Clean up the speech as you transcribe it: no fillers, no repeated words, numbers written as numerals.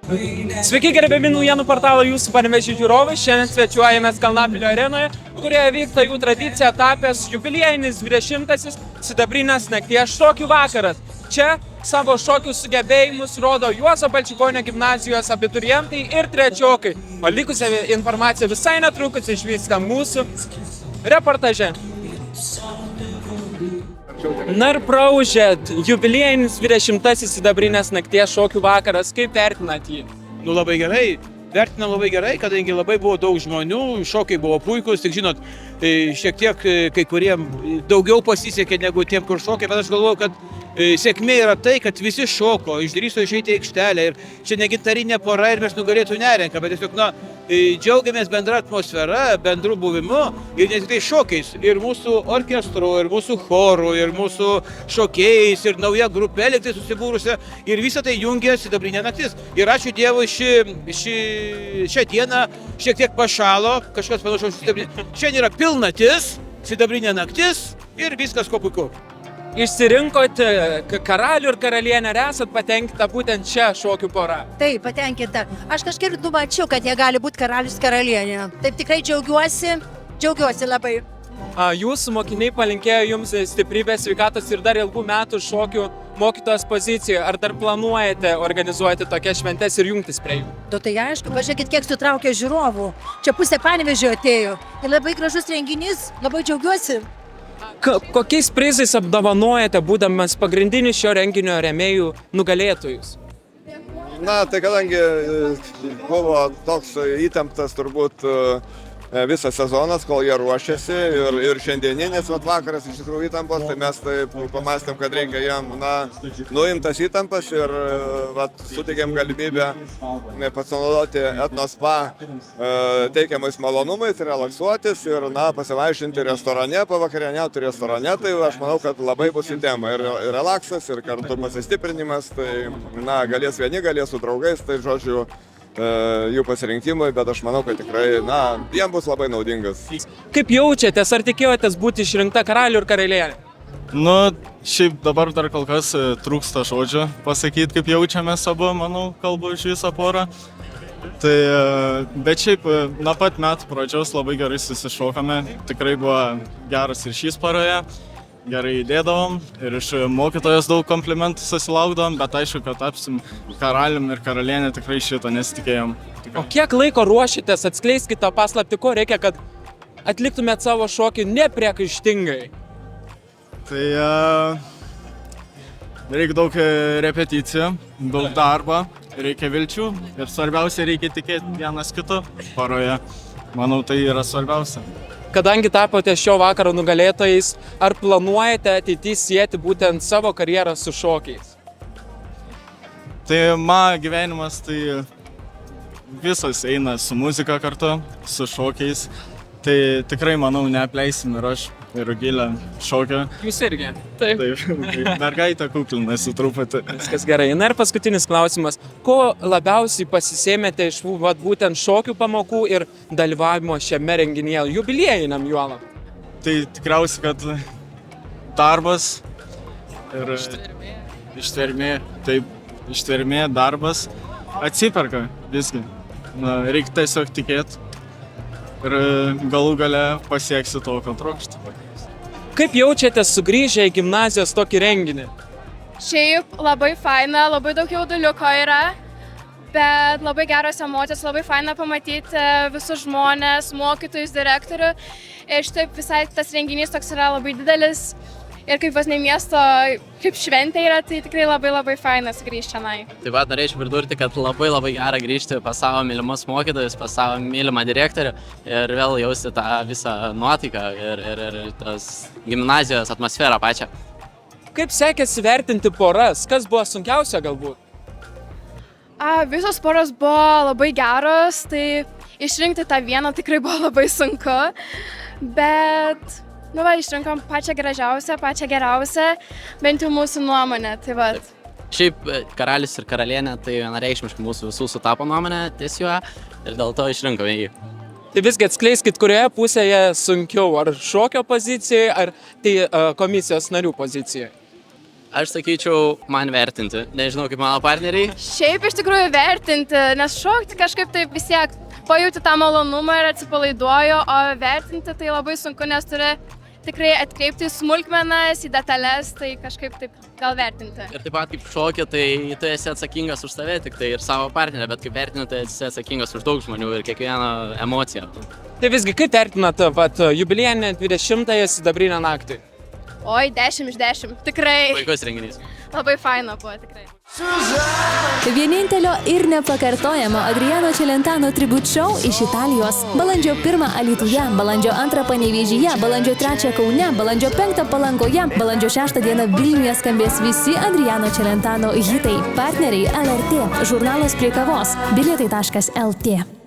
Sveiki, gerbiami naujienų portalo Jūsų Panevėžio žiūrovai. Šiandien svečiuojamės Kalnapilio arenoje, kurioje vyksta jų tradicija tapęs jubiliejinis 20-asis sidabrinės nakties šokių vakaras. Čia savo šokių sugebėjimus rodo Juozo Balčikonio gimnazijos abiturientai ir trečiokai. O likusią informaciją visai netrukus išvysite mūsų reportaže. Na ir praūžė jubiliejinis 20-asis sidabrinės nakties šokių vakaras. Kaip vertinat jį? Nu labai gerai, vertinam labai gerai, kadangi labai buvo daug žmonių, šokiai buvo puikūs, tik žinot, šiek tiek kai kuriem daugiau pasisekė negu tiem, kur šokiai, bet aš galvoju, kad sėkmė yra tai, kad visi šoko, išdrįso išeiti į aikštelę ir čia ne gintarinė pora ir mes nugalėtų nerenka, bet tiesiog, džiaugiamės bendra atmosfera, bendru buvimu ir ne tik tai šokiais, ir mūsų orkestru, ir mūsų choru, ir mūsų šokėjais, ir nauja grupelė tai susibūrusi ir visą tai jungia sidabrinė naktis. Ir ačiū Dievui, šią dieną šiek tiek pašalo, kažkas panašaus sidabrinė. Šiandien yra pilnatis, sidabrinė naktis ir viskas ko puiku. Išsirinkote karalių ir karalienę ir esat patenkinta būtent čia šokių pora. Taip, patenkinta. Aš kažkaip numačiau, kad jie gali būti karalius karalienė. Taip tikrai džiaugiuosi labai. Jūsų mokiniai palinkėjo jums stiprybės, sveikatos ir dar ilgų metų šokių mokytojos pozicijoje. Ar dar planuojate organizuoti tokias šventes ir jungtis prie jų? Tai aišku, pažiūrėkit, kiek sutraukė žiūrovų. Čia pusė Panevėžio atėjo. Tai labai gražus renginys, labai džiaugiuosi. Kokiais prizais apdovanojate, būdamas pagrindiniu šio renginio rėmėjų nugalėtojus? Tai kadangi buvo toks įtemptas turbūt visas sezonas, kol jie ruošiasi ir šiandieninis vakaras iš tikrųjų įtampos, tai mes taip pamastėm, kad reikia jam nuimtas įtampas ir suteikėm galimybę pasinaudoti etnospa teikiamais malonumais, relaksuotis ir pasivaišinti restorane, pavakarieniauti restorane, tai aš manau, kad labai bus į temą ir relaksas, ir kartu pasistiprinimas, tai galės vieni, galės su draugais, tai žodžiu, jų pasirinkimui, bet aš manau, kad tikrai, jiem bus labai naudingas. Kaip jaučiatės, ar tikėjotės būti išrinkta karalių ir karalienė? Šiaip dabar dar kol kas trūksta žodžių pasakyti, kaip jaučiamės abu, manau, kalbu iš visą porą. Bet šiaip, nuo pat metų pradžios labai gerai susišokame, tikrai buvo geras ir šis paroje. Gerai įdėdavom ir iš mokytojos daug komplimentų susilaukdavom, bet aišku, kad tapsim karalium ir karalienė tikrai šito nesitikėjom. O kiek laiko ruošitės, atskleiskite tą paslaptį, ko reikia, kad atliktumėt savo šokį nepriekaištingai? Tai reikia daug repeticijų, daug darbo, reikia vilčių ir svarbiausia reikia tikėti vienas kitu paroje. Manau, tai yra svarbiausia. Kadangi tapote šio vakaro nugalėtojais, ar planuojate ateityje sieti būtent savo karjerą su šokiais? Tai mano gyvenimas tai visas eina su muzika kartu, su šokiais. Tai tikrai, manau, neapleisim ir aš, ir Rugilė šokio. Jūs irgi? Taip. Mergaitė kuklinasi truputį. Viskas gerai. Na ir paskutinis klausimas. Ko labiausiai pasisėmėte iš būtent šokių pamokų ir dalyvavimo šiame renginyje, jubiliejiniam juolab? Tai tikriausiai, kad darbas ir ištvermė. Taip, ištvermė, darbas atsiperka visgi. Reikia tiesiog tikėti. Ir galų gale pasieksi to, ko trokšti. Kaip jaučiatės sugrįžę į gimnazijos tokį renginį? Šiaip labai faina, labai daug jauduliuko yra, bet labai geros emocijos, labai faina pamatyti visus žmonės, mokytojus, direktorių. Ir šitaip visai tas renginys toks yra labai didelis. Ir kaip vos ne miesto, kaip šventė yra, tai tikrai labai faina sugrįžti čionai. Taip pat norėčiau pridurti, kad labai gera grįžti pas savo mylimus mokytojus, pas savo mylimą direktorių ir vėl jausti tą visą nuotaiką ir tas gimnazijos atmosferą pačią. Kaip sekėsi vertinti poras? Kas buvo sunkiausia galbūt? Visos poros buvo labai geros, tai išrinkti tą vieną tikrai buvo labai sunku, bet išrinkom pačią gražiausią, pačią geriausią, bent jau mūsų nuomonę, tai va. Šiaip karalius ir karalienė, tai vienareikšmiškai mūsų visų sutapo nuomonė ties juo ir dėl to išrinkome jį. Tai visgi atskleiskit, kurioje pusėje sunkiau, ar šokio pozicijoje, ar tai komisijos narių pozicijoje? Aš sakyčiau, man vertinti. Nežinau, kaip mano partneriai. Šiaip iš tikrųjų vertinti, nes šokti kažkaip taip vis tiek pajauti tą malonumą ir atsipalaiduoju, o vertinti tai labai sunku, nes turi tikrai atkreipti į smulkmenas, į detalės, tai kažkaip taip gal vertinti. Ir taip pat kaip šokį, tai tu esi atsakingas už save tik tai ir savo partnerę, bet kaip vertini, tai esi atsakingas už daug žmonių ir kiekvieną emociją. Tai visgi, kaip vertinat jubiliejinę 20-ąją sidabrinę naktį? Oi, 10 iš 10, tikrai. Puikus renginys. Labai faina buvo, tikrai. Vienintelio ir nepakartojamo Adriano Celentano tribute show iš Italijos. Balandžio 1 Alytuje, balandžio 2 Panevėžyje, balandžio 3 Kaune, balandžio 5 Palangoje, balandžio 6 dieną Vilniuje skambės visi Adriano Celentano hitai. Partneriai LRT, žurnalas Prie kavos, bilietai.lt.